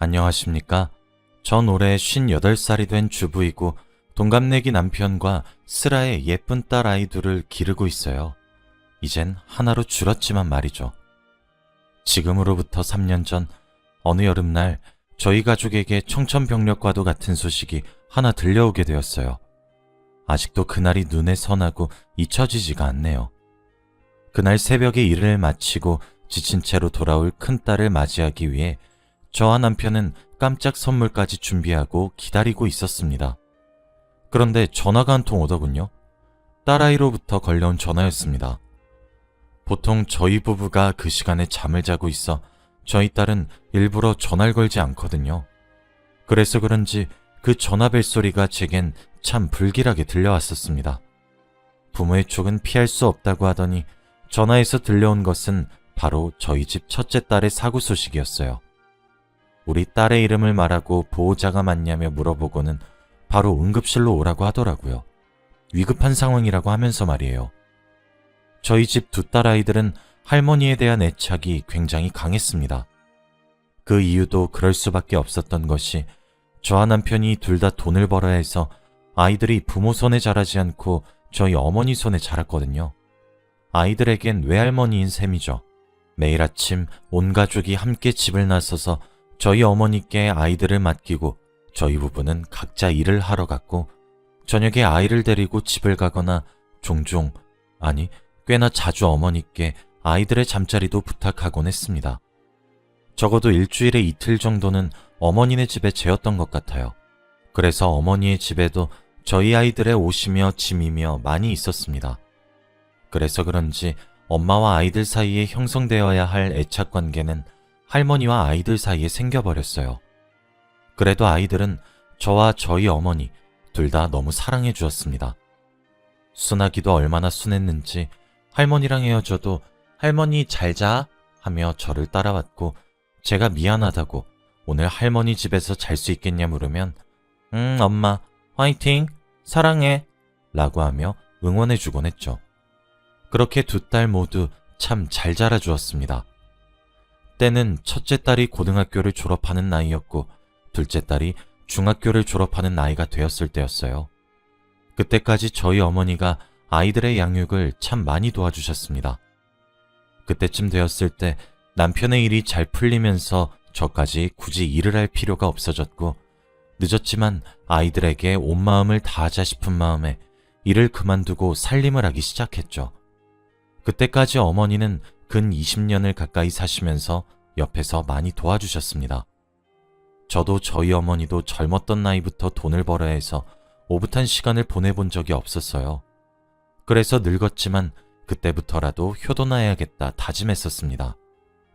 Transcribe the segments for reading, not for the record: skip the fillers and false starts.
안녕하십니까? 전 올해 58살이 된 주부이고 동갑내기 남편과 슬아의 예쁜 딸 아이들을 기르고 있어요. 이젠 하나로 줄었지만 말이죠. 지금으로부터 3년 전 어느 여름날 저희 가족에게 청천벽력과도 같은 소식이 하나 들려오게 되었어요. 아직도 그날이 눈에 선하고 잊혀지지가 않네요. 그날 새벽에 일을 마치고 지친 채로 돌아올 큰딸을 맞이하기 위해 저와 남편은 깜짝 선물까지 준비하고 기다리고 있었습니다. 그런데 전화가 한 통 오더군요. 딸아이로부터 걸려온 전화였습니다. 보통 저희 부부가 그 시간에 잠을 자고 있어 저희 딸은 일부러 전화를 걸지 않거든요. 그래서 그런지 그 전화 벨소리가 제겐 참 불길하게 들려왔었습니다. 부모의 촉은 피할 수 없다고 하더니 전화에서 들려온 것은 바로 저희 집 첫째 딸의 사고 소식이었어요. 우리 딸의 이름을 말하고 보호자가 맞냐며 물어보고는 바로 응급실로 오라고 하더라고요. 위급한 상황이라고 하면서 말이에요. 저희 집 두 딸아이들은 할머니에 대한 애착이 굉장히 강했습니다. 그 이유도 그럴 수밖에 없었던 것이 저와 남편이 둘 다 돈을 벌어야 해서 아이들이 부모 손에 자라지 않고 저희 어머니 손에 자랐거든요. 아이들에겐 외할머니인 셈이죠. 매일 아침 온 가족이 함께 집을 나서서 저희 어머니께 아이들을 맡기고 저희 부부는 각자 일을 하러 갔고 저녁에 아이를 데리고 집을 가거나 종종, 아니 꽤나 자주 어머니께 아이들의 잠자리도 부탁하곤 했습니다. 적어도 일주일에 이틀 정도는 어머니네 집에 재웠던 것 같아요. 그래서 어머니의 집에도 저희 아이들의 옷이며 짐이며 많이 있었습니다. 그래서 그런지 엄마와 아이들 사이에 형성되어야 할 애착관계는 할머니와 아이들 사이에 생겨버렸어요. 그래도 아이들은 저와 저희 어머니 둘 다 너무 사랑해 주었습니다. 순하기도 얼마나 순했는지 할머니랑 헤어져도 할머니 잘 자 하며 저를 따라왔고 제가 미안하다고 오늘 할머니 집에서 잘 수 있겠냐 물으면 엄마 화이팅 사랑해 라고 하며 응원해 주곤 했죠. 그렇게 두 딸 모두 참 잘 자라주었습니다. 때는 첫째 딸이 고등학교를 졸업하는 나이였고 둘째 딸이 중학교를 졸업하는 나이가 되었을 때였어요. 그때까지 저희 어머니가 아이들의 양육을 참 많이 도와주셨습니다. 그때쯤 되었을 때 남편의 일이 잘 풀리면서 저까지 굳이 일을 할 필요가 없어졌고 늦었지만 아이들에게 온 마음을 다하자 싶은 마음에 일을 그만두고 살림을 하기 시작했죠. 그때까지 어머니는 근 20년을 가까이 사시면서 옆에서 많이 도와주셨습니다. 저도 저희 어머니도 젊었던 나이부터 돈을 벌어야 해서 오붓한 시간을 보내본 적이 없었어요. 그래서 늙었지만 그때부터라도 효도나야겠다 다짐했었습니다.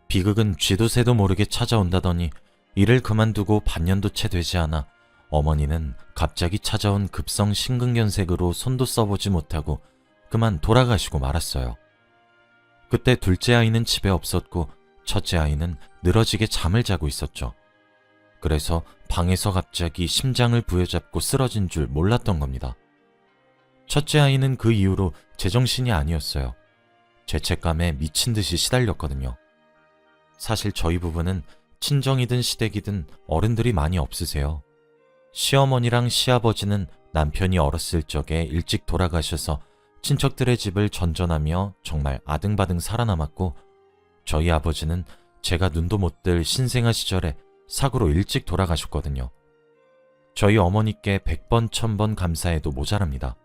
비극은 쥐도 새도 모르게 찾아온다더니 일을 그만두고 반년도 채 되지 않아 어머니는 갑자기 찾아온 급성 심근경색으로 손도 써보지 못하고 그만 돌아가시고 말았어요. 그때 둘째 아이는 집에 없었고 첫째 아이는 늘어지게 잠을 자고 있었죠. 그래서 방에서 갑자기 심장을 부여잡고 쓰러진 줄 몰랐던 겁니다. 첫째 아이는 그 이후로 제정신이 아니었어요. 죄책감에 미친 듯이 시달렸거든요. 사실 저희 부부는 친정이든 시댁이든 어른들이 많이 없으세요. 시어머니랑 시아버지는 남편이 어렸을 적에 일찍 돌아가셔서 친척들의 집을 전전하며 정말 아등바등 살아남았고 저희 아버지는 제가 눈도 못 뜰 신생아 시절에 사고로 일찍 돌아가셨거든요. 저희 어머니께 100번 1000번 감사해도 모자랍니다.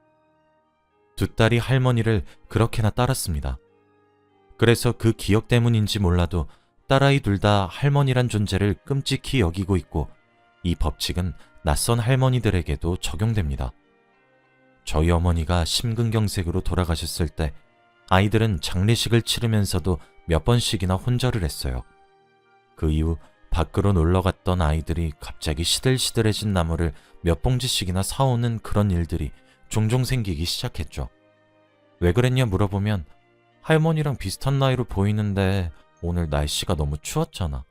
두 딸이 할머니를 그렇게나 따랐습니다. 그래서 그 기억 때문인지 몰라도 딸아이 둘 다 할머니란 존재를 끔찍히 여기고 있고 이 법칙은 낯선 할머니들에게도 적용됩니다. 저희 어머니가 심근경색으로 돌아가셨을 때 아이들은 장례식을 치르면서도 몇 번씩이나 혼절을 했어요. 그 이후 밖으로 놀러갔던 아이들이 갑자기 시들시들해진 나무를 몇 봉지씩이나 사오는 그런 일들이 종종 생기기 시작했죠. 왜 그랬냐 물어보면 할머니랑 비슷한 나이로 보이는데 오늘 날씨가 너무 추웠잖아.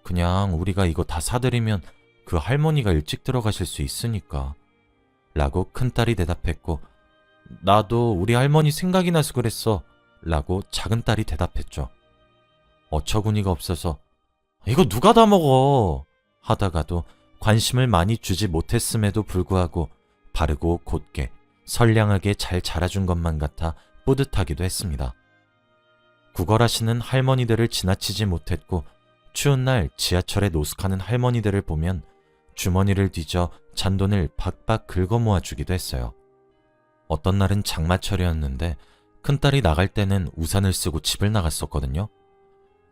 그냥 우리가 이거 다 사드리면 그 할머니가 일찍 들어가실 수 있으니까 라고 큰딸이 대답했고 나도 우리 할머니 생각이 나서 그랬어 라고 작은딸이 대답했죠. 어처구니가 없어서 이거 누가 다 먹어 하다가도 관심을 많이 주지 못했음에도 불구하고 바르고 곧게 선량하게 잘 자라준 것만 같아 뿌듯하기도 했습니다. 구걸하시는 할머니들을 지나치지 못했고 추운 날 지하철에 노숙하는 할머니들을 보면 주머니를 뒤져 잔돈을 박박 긁어 모아주기도 했어요. 어떤 날은 장마철이었는데 큰딸이 나갈 때는 우산을 쓰고 집을 나갔었거든요.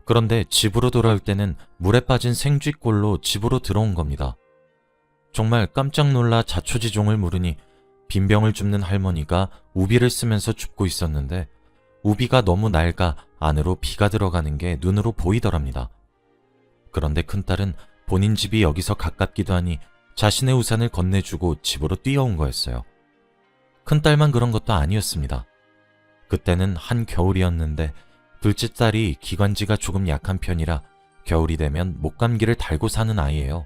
그런데 집으로 돌아올 때는 물에 빠진 생쥐꼴로 집으로 들어온 겁니다. 정말 깜짝 놀라 자초지종을 물으니 빈병을 줍는 할머니가 우비를 쓰면서 줍고 있었는데 우비가 너무 낡아 안으로 비가 들어가는 게 눈으로 보이더랍니다. 그런데 큰딸은 본인 집이 여기서 가깝기도 하니 자신의 우산을 건네주고 집으로 뛰어온 거였어요. 큰딸만 그런 것도 아니었습니다. 그때는 한겨울이었는데 둘째 딸이 기관지가 조금 약한 편이라 겨울이 되면 목감기를 달고 사는 아이예요.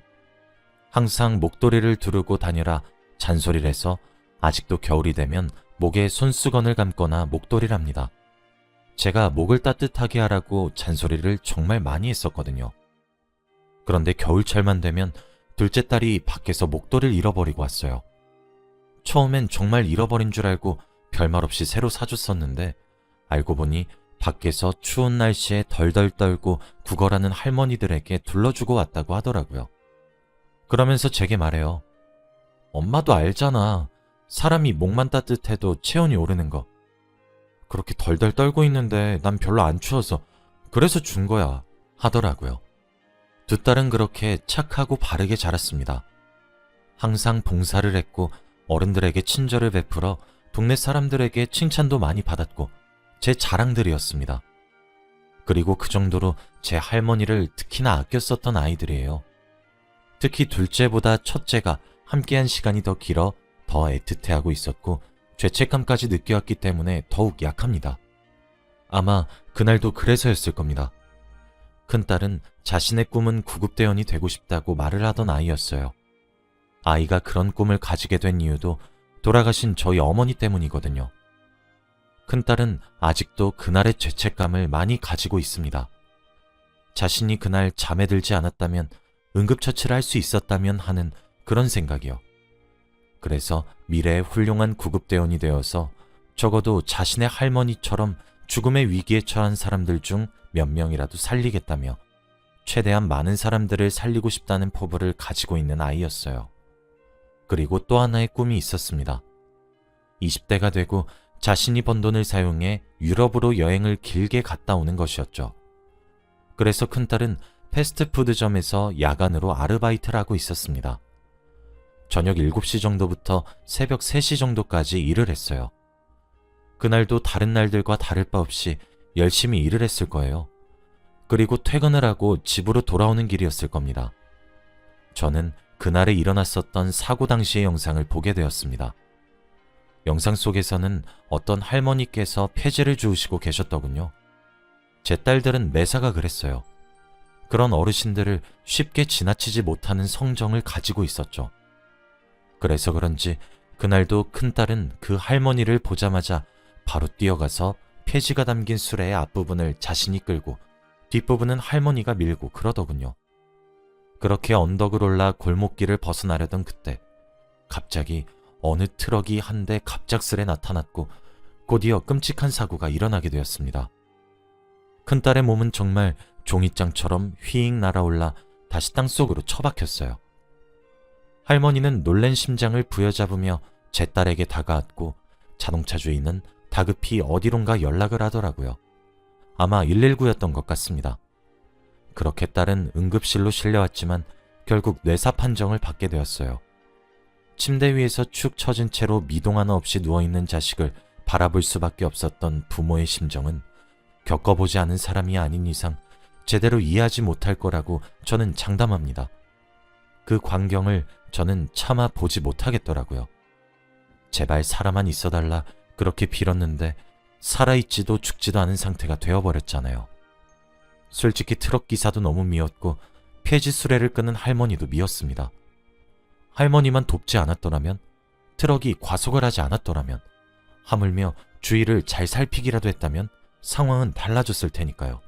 항상 목도리를 두르고 다녀라 잔소리를 해서 아직도 겨울이 되면 목에 손수건을 감거나 목도리를 합니다. 제가 목을 따뜻하게 하라고 잔소리를 정말 많이 했었거든요. 그런데 겨울철만 되면 둘째 딸이 밖에서 목도리를 잃어버리고 왔어요. 처음엔 정말 잃어버린 줄 알고 별말 없이 새로 사줬었는데 알고 보니 밖에서 추운 날씨에 덜덜 떨고 구걸하는 할머니들에게 둘러주고 왔다고 하더라고요. 그러면서 제게 말해요. 엄마도 알잖아. 사람이 목만 따뜻해도 체온이 오르는 거. 그렇게 덜덜 떨고 있는데 난 별로 안 추워서 그래서 준 거야 하더라고요. 두 딸은 그렇게 착하고 바르게 자랐습니다. 항상 봉사를 했고 어른들에게 친절을 베풀어 동네 사람들에게 칭찬도 많이 받았고 제 자랑들이었습니다. 그리고 그 정도로 제 할머니를 특히나 아껴 썼던 아이들이에요. 특히 둘째보다 첫째가 함께한 시간이 더 길어 더 애틋해하고 있었고 죄책감까지 느껴왔기 때문에 더욱 약합니다. 아마 그날도 그래서였을 겁니다. 큰딸은 자신의 꿈은 구급대원이 되고 싶다고 말을 하던 아이였어요. 아이가 그런 꿈을 가지게 된 이유도 돌아가신 저희 어머니 때문이거든요. 큰딸은 아직도 그날의 죄책감을 많이 가지고 있습니다. 자신이 그날 잠에 들지 않았다면 응급처치를 할 수 있었다면 하는 그런 생각이요. 그래서 미래의 훌륭한 구급대원이 되어서 적어도 자신의 할머니처럼 죽음의 위기에 처한 사람들 중 몇 명이라도 살리겠다며 최대한 많은 사람들을 살리고 싶다는 포부를 가지고 있는 아이였어요. 그리고 또 하나의 꿈이 있었습니다. 20대가 되고 자신이 번 돈을 사용해 유럽으로 여행을 길게 갔다 오는 것이었죠. 그래서 큰딸은 패스트푸드점에서 야간으로 아르바이트를 하고 있었습니다. 저녁 7시 정도부터 새벽 3시 정도까지 일을 했어요. 그날도 다른 날들과 다를 바 없이 열심히 일을 했을 거예요. 그리고 퇴근을 하고 집으로 돌아오는 길이었을 겁니다. 저는 그날에 일어났었던 사고 당시의 영상을 보게 되었습니다. 영상 속에서는 어떤 할머니께서 폐지를 주우시고 계셨더군요. 제 딸들은 매사가 그랬어요. 그런 어르신들을 쉽게 지나치지 못하는 성정을 가지고 있었죠. 그래서 그런지 그날도 큰딸은 그 할머니를 보자마자 바로 뛰어가서 폐지가 담긴 수레의 앞부분을 자신이 끌고 뒷부분은 할머니가 밀고 그러더군요. 그렇게 언덕을 올라 골목길을 벗어나려던 그때 갑자기 어느 트럭이 한 대 갑작스레 나타났고 곧이어 끔찍한 사고가 일어나게 되었습니다. 큰딸의 몸은 정말 종이장처럼 휘익 날아올라 다시 땅속으로 처박혔어요. 할머니는 놀란 심장을 부여잡으며 제 딸에게 다가왔고 자동차 주인은 다급히 어디론가 연락을 하더라고요. 아마 119였던 것 같습니다. 그렇게 딸은 응급실로 실려왔지만 결국 뇌사 판정을 받게 되었어요. 침대 위에서 축 처진 채로 미동 하나 없이 누워있는 자식을 바라볼 수밖에 없었던 부모의 심정은 겪어보지 않은 사람이 아닌 이상 제대로 이해하지 못할 거라고 저는 장담합니다. 그 광경을 저는 차마 보지 못하겠더라고요. 제발 살아만 있어달라 그렇게 빌었는데 살아있지도 죽지도 않은 상태가 되어버렸잖아요. 솔직히 트럭 기사도 너무 미웠고 폐지 수레를 끄는 할머니도 미웠습니다. 할머니만 돕지 않았더라면, 트럭이 과속을 하지 않았더라면, 하물며 주위를 잘 살피기라도 했다면 상황은 달라졌을 테니까요.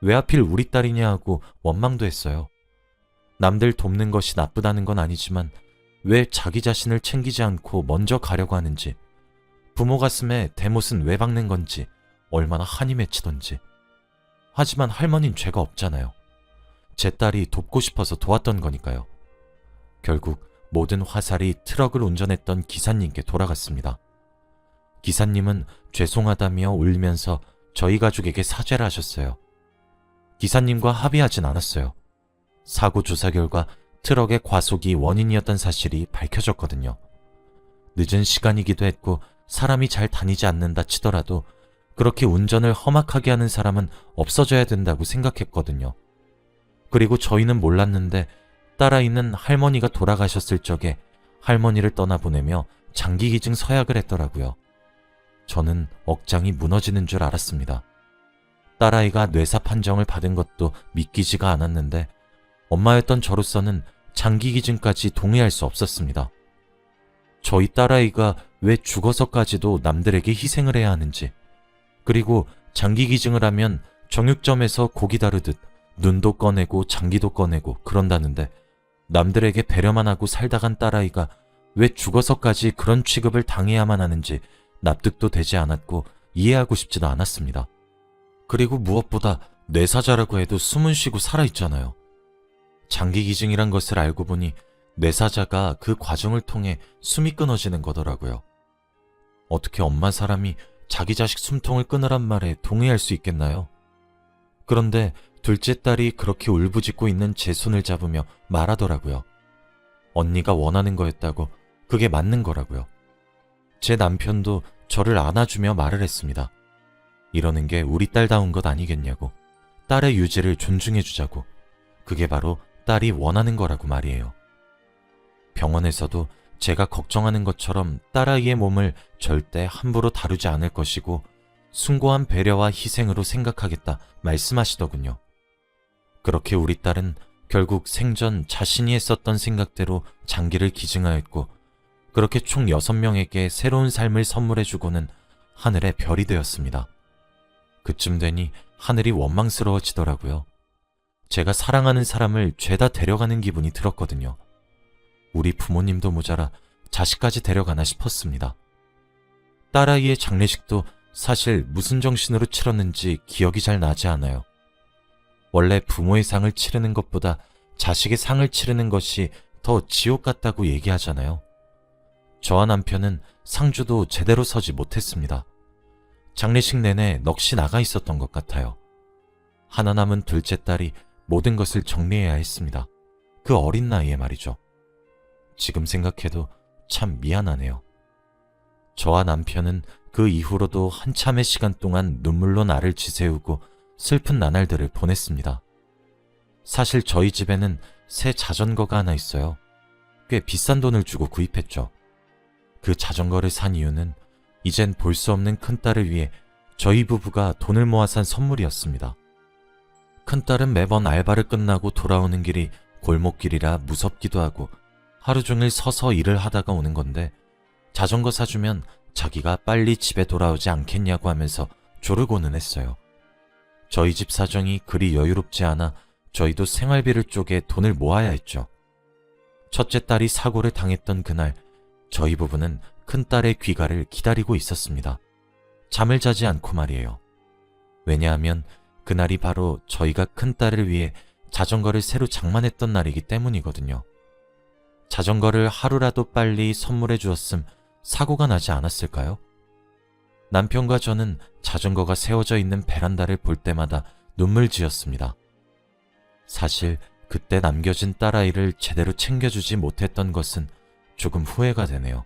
왜 하필 우리 딸이냐 하고 원망도 했어요. 남들 돕는 것이 나쁘다는 건 아니지만 왜 자기 자신을 챙기지 않고 먼저 가려고 하는지, 부모 가슴에 대못은 왜 박는 건지 얼마나 한이 맺히던지. 하지만 할머니는 죄가 없잖아요. 제 딸이 돕고 싶어서 도왔던 거니까요. 결국 모든 화살이 트럭을 운전했던 기사님께 돌아갔습니다. 기사님은 죄송하다며 울면서 저희 가족에게 사죄를 하셨어요. 기사님과 합의하진 않았어요. 사고 조사 결과 트럭의 과속이 원인이었던 사실이 밝혀졌거든요. 늦은 시간이기도 했고 사람이 잘 다니지 않는다 치더라도 그렇게 운전을 험악하게 하는 사람은 없어져야 된다고 생각했거든요. 그리고 저희는 몰랐는데 딸아이는 할머니가 돌아가셨을 적에 할머니를 떠나보내며 장기기증 서약을 했더라고요. 저는 억장이 무너지는 줄 알았습니다. 딸아이가 뇌사 판정을 받은 것도 믿기지가 않았는데 엄마였던 저로서는 장기기증까지 동의할 수 없었습니다. 저희 딸아이가 왜 죽어서까지도 남들에게 희생을 해야 하는지, 그리고 장기기증을 하면 정육점에서 고기 다루듯 눈도 꺼내고 장기도 꺼내고 그런다는데 남들에게 배려만 하고 살다 간 딸아이가 왜 죽어서까지 그런 취급을 당해야만 하는지 납득도 되지 않았고 이해하고 싶지도 않았습니다. 그리고 무엇보다 뇌사자라고 해도 숨은 쉬고 살아있잖아요. 장기기증이란 것을 알고 보니 뇌사자가 그 과정을 통해 숨이 끊어지는 거더라고요. 어떻게 엄마 사람이 자기 자식 숨통을 끊으란 말에 동의할 수 있겠나요? 그런데 둘째 딸이 그렇게 울부짖고 있는 제 손을 잡으며 말하더라고요. 언니가 원하는 거였다고, 그게 맞는 거라고요. 제 남편도 저를 안아주며 말을 했습니다. 이러는 게 우리 딸다운 것 아니겠냐고, 딸의 유지를 존중해주자고, 그게 바로 딸이 원하는 거라고 말이에요. 병원에서도 제가 걱정하는 것처럼 딸아이의 몸을 절대 함부로 다루지 않을 것이고 숭고한 배려와 희생으로 생각하겠다 말씀하시더군요. 그렇게 우리 딸은 결국 생전 자신이 했었던 생각대로 장기를 기증하였고 그렇게 총 6명에게 새로운 삶을 선물해주고는 하늘의 별이 되었습니다. 그쯤 되니 하늘이 원망스러워지더라고요. 제가 사랑하는 사람을 죄다 데려가는 기분이 들었거든요. 우리 부모님도 모자라 자식까지 데려가나 싶었습니다. 딸아이의 장례식도 사실 무슨 정신으로 치렀는지 기억이 잘 나지 않아요. 원래 부모의 상을 치르는 것보다 자식의 상을 치르는 것이 더 지옥 같다고 얘기하잖아요. 저와 남편은 상주도 제대로 서지 못했습니다. 장례식 내내 넋이 나가 있었던 것 같아요. 하나 남은 둘째 딸이 모든 것을 정리해야 했습니다. 그 어린 나이에 말이죠. 지금 생각해도 참 미안하네요. 저와 남편은 그 이후로도 한참의 시간 동안 눈물로 나를 지새우고 슬픈 나날들을 보냈습니다. 사실 저희 집에는 새 자전거가 하나 있어요. 꽤 비싼 돈을 주고 구입했죠. 그 자전거를 산 이유는 이젠 볼 수 없는 큰딸을 위해 저희 부부가 돈을 모아 산 선물이었습니다. 큰딸은 매번 알바를 끝나고 돌아오는 길이 골목길이라 무섭기도 하고 하루 종일 서서 일을 하다가 오는 건데 자전거 사주면 자기가 빨리 집에 돌아오지 않겠냐고 하면서 조르고는 했어요. 저희 집 사정이 그리 여유롭지 않아 저희도 생활비를 쪼개 돈을 모아야 했죠. 첫째 딸이 사고를 당했던 그날 저희 부부는 큰딸의 귀가를 기다리고 있었습니다. 잠을 자지 않고 말이에요. 왜냐하면 그날이 바로 저희가 큰딸을 위해 자전거를 새로 장만했던 날이기 때문이거든요. 자전거를 하루라도 빨리 선물해 주었음 사고가 나지 않았을까요? 남편과 저는 자전거가 세워져 있는 베란다를 볼 때마다 눈물 지었습니다. 사실 그때 남겨진 딸아이를 제대로 챙겨주지 못했던 것은 조금 후회가 되네요.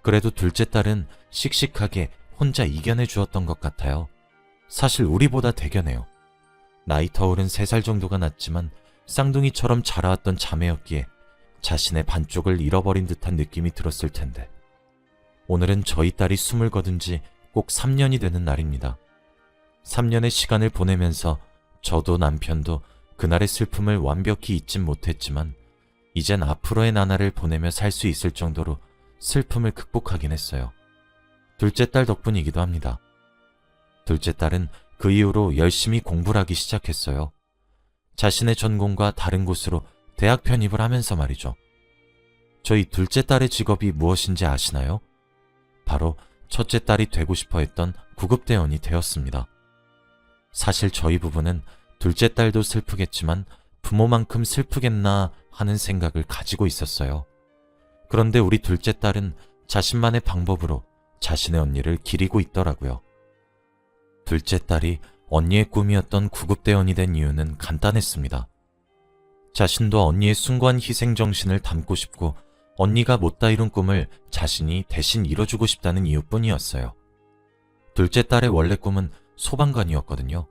그래도 둘째 딸은 씩씩하게 혼자 이겨내 주었던 것 같아요. 사실 우리보다 대견해요. 나이 터울은 3살 정도가 났지만 쌍둥이처럼 자라왔던 자매였기에 자신의 반쪽을 잃어버린 듯한 느낌이 들었을 텐데 오늘은 저희 딸이 숨을 거둔 지 꼭 3년이 되는 날입니다. 3년의 시간을 보내면서 저도 남편도 그날의 슬픔을 완벽히 잊진 못했지만 이젠 앞으로의 나날을 보내며 살 수 있을 정도로 슬픔을 극복하긴 했어요. 둘째 딸 덕분이기도 합니다. 둘째 딸은 그 이후로 열심히 공부를 하기 시작했어요. 자신의 전공과 다른 곳으로 대학 편입을 하면서 말이죠. 저희 둘째 딸의 직업이 무엇인지 아시나요? 바로 첫째 딸이 되고 싶어 했던 구급대원이 되었습니다. 사실 저희 부부는 둘째 딸도 슬프겠지만 부모만큼 슬프겠나 하는 생각을 가지고 있었어요. 그런데 우리 둘째 딸은 자신만의 방법으로 자신의 언니를 기리고 있더라고요. 둘째 딸이 언니의 꿈이었던 구급대원이 된 이유는 간단했습니다. 자신도 언니의 숭고한 희생정신을 담고 싶고 언니가 못다 이룬 꿈을 자신이 대신 이뤄주고 싶다는 이유뿐이었어요. 둘째 딸의 원래 꿈은 소방관이었거든요.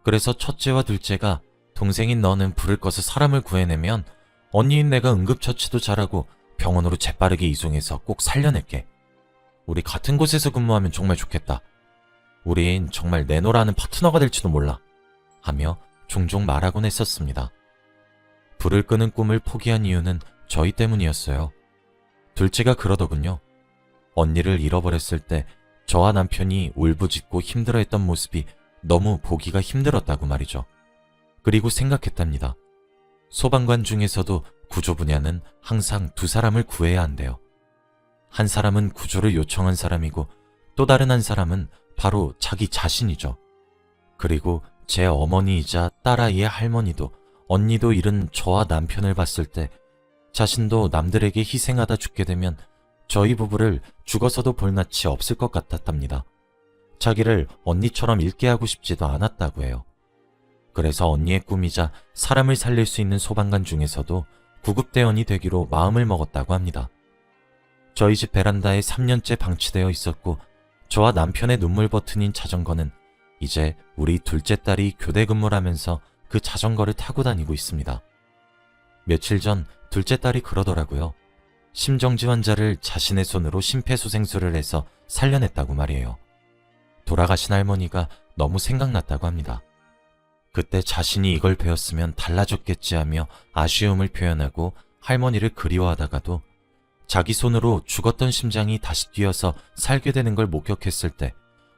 그래서 첫째와 둘째가 동생인 너는 불을 꺼서 사람을 구해내면 언니인 내가 응급처치도 잘하고 병원으로 재빠르게 이송해서 꼭 살려낼게. 우리 같은 곳에서 근무하면 정말 좋겠다. 우린 정말 내노라는 파트너가 될지도 몰라. 하며 종종 말하곤 했었습니다. 불을 끄는 꿈을 포기한 이유는 저희 때문이었어요. 둘째가 그러더군요. 언니를 잃어버렸을 때 저와 남편이 울부짖고 힘들어했던 모습이 너무 보기가 힘들었다고 말이죠. 그리고 생각했답니다. 소방관 중에서도 구조 분야는 항상 두 사람을 구해야 한대요. 한 사람은 구조를 요청한 사람이고 또 다른 한 사람은 바로 자기 자신이죠. 그리고 제 어머니이자 딸아이의 할머니도 언니도 잃은 저와 남편을 봤을 때 자신도 남들에게 희생하다 죽게 되면 저희 부부를 죽어서도 볼 낯이 없을 것 같았답니다. 자기를 언니처럼 잃게 하고 싶지도 않았다고 해요. 그래서 언니의 꿈이자 사람을 살릴 수 있는 소방관 중에서도 구급대원이 되기로 마음을 먹었다고 합니다. 저희 집 베란다에 3년째 방치되어 있었고 저와 남편의 눈물 버튼인 자전거는 이제 우리 둘째 딸이 교대 근무를 하면서 그 자전거를 타고 다니고 있습니다. 며칠 전 둘째 딸이 그러더라고요. 심정지 환자를 자신의 손으로 심폐소생술을 해서 살려냈다고 말이에요. 돌아가신 할머니가 너무 생각났다고 합니다. 그때 자신이 이걸 배웠으면 달라졌겠지 하며 아쉬움을 표현하고 할머니를 그리워하다가도 자기 손으로 죽었던 심장이 다시 뛰어서 살게 되는 걸 목격했을 때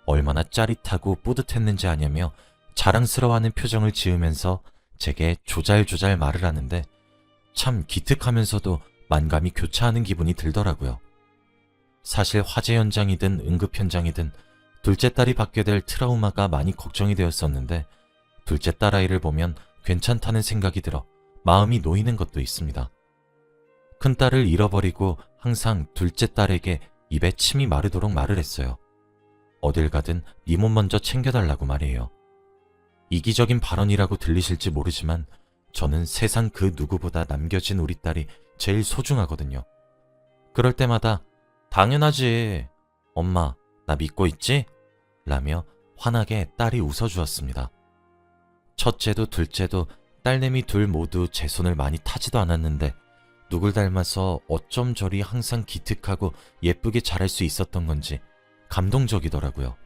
얼마나 짜릿하고 뿌듯했는지 아냐며 자랑스러워하는 표정을 지으면서 제게 조잘조잘 말을 하는데 참 기특하면서도 만감이 교차하는 기분이 들더라고요. 사실 화재 현장이든 응급 현장이든 둘째 딸이 받게 될 트라우마가 많이 걱정이 되었었는데 둘째 딸아이를 보면 괜찮다는 생각이 들어 마음이 놓이는 것도 있습니다. 큰딸을 잃어버리고 항상 둘째 딸에게 입에 침이 마르도록 말을 했어요. 어딜 가든 네 몸 먼저 챙겨달라고 말이에요. 이기적인 발언이라고 들리실지 모르지만 저는 세상 그 누구보다 남겨진 우리 딸이 제일 소중하거든요. 그럴 때마다 당연하지. 엄마, 나 믿고 있지? 라며 환하게 딸이 웃어주었습니다. 첫째도 둘째도 딸내미 둘 모두 제 손을 많이 타지도 않았는데 누굴 닮아서 어쩜 저리 항상 기특하고 예쁘게 자랄 수 있었던 건지 감동적이더라고요.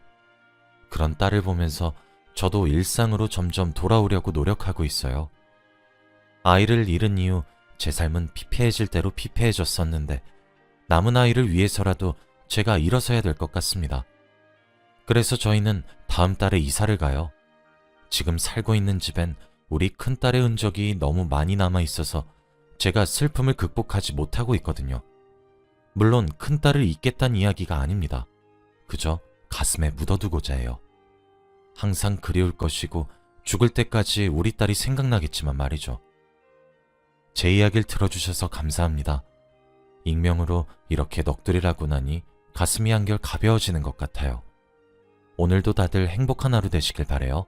그런 딸을 보면서 저도 일상으로 점점 돌아오려고 노력하고 있어요. 아이를 잃은 이후 제 삶은 피폐해질 대로 피폐해졌었는데 남은 아이를 위해서라도 제가 일어서야 될 것 같습니다. 그래서 저희는 다음 달에 이사를 가요. 지금 살고 있는 집엔 우리 큰딸의 흔적이 너무 많이 남아 있어서 제가 슬픔을 극복하지 못하고 있거든요. 물론 큰딸을 잊겠다는 이야기가 아닙니다. 그저 가슴에 묻어두고자 해요. 항상 그리울 것이고 죽을 때까지 우리 딸이 생각나겠지만 말이죠. 제 이야기를 들어주셔서 감사합니다. 익명으로 이렇게 넋두리라고 나니 가슴이 한결 가벼워지는 것 같아요. 오늘도 다들 행복한 하루 되시길 바래요.